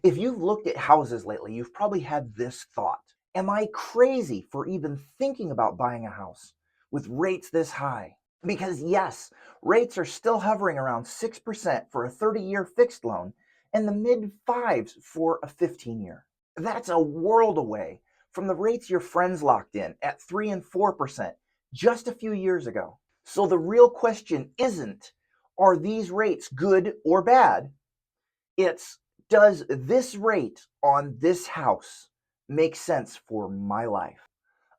If you've looked at houses lately, you've probably had this thought. Am I crazy for even thinking about buying a house with rates this high? Because yes, rates are still hovering around 6% for a 30-year fixed loan and the mid fives for a 15-year. That's a world away from the rates your friends locked in at 3 and 4% just a few years ago. So the real question isn't, are these rates good or bad? It's, does this rate on this house make sense for my life?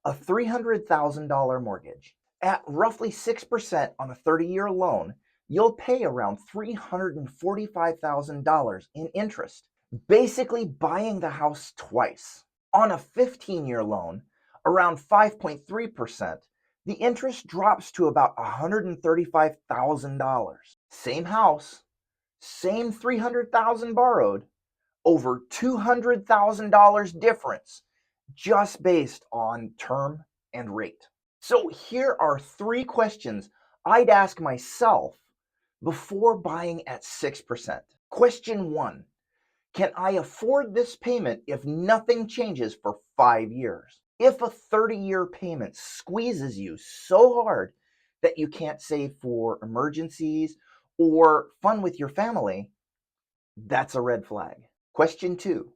A $300,000 mortgage. At roughly 6% on a 30-year loan, you'll pay around $345,000 in interest, basically buying the house twice. On a 15-year loan, around 5.3%, the interest drops to about $135,000. Same house, same 300,000 borrowed, over $200,000 difference just based on term and rate. So here are three questions I'd ask myself before buying at 6%. Question 1, can I afford this payment if nothing changes for 5 years? If a 30-year payment squeezes you so hard that you can't save for emergencies or fun with your family, that's a red flag. Question 2,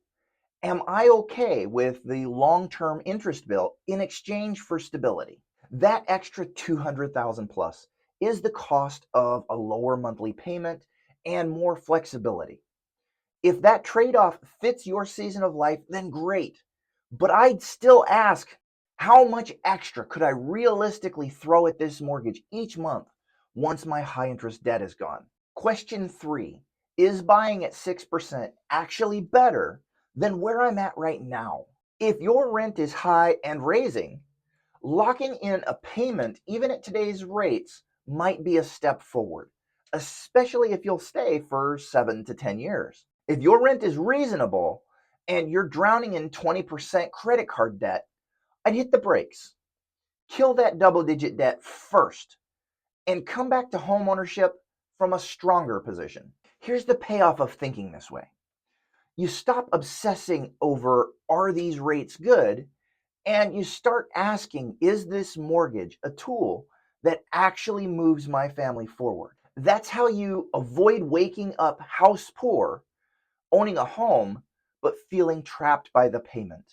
am I okay with the long-term interest bill in exchange for stability? That extra 200,000 plus is the cost of a lower monthly payment and more flexibility. If that trade-off fits your season of life, then great. But I'd still ask, how much extra could I realistically throw at this mortgage each month once my high interest debt is gone? Question 3, is buying at 6% actually better than where I'm at right now? If your rent is high and raising, locking in a payment, even at today's rates, might be a step forward, especially if you'll stay for 7 to 10 years. If your rent is reasonable and you're drowning in 20% credit card debt, I'd hit the brakes. Kill that double digit debt first and come back to homeownership from a stronger position. Here's the payoff of thinking this way. You stop obsessing over, are these rates good? And you start asking, is this mortgage a tool that actually moves my family forward? That's how you avoid waking up house poor, owning a home, but feeling trapped by the payment.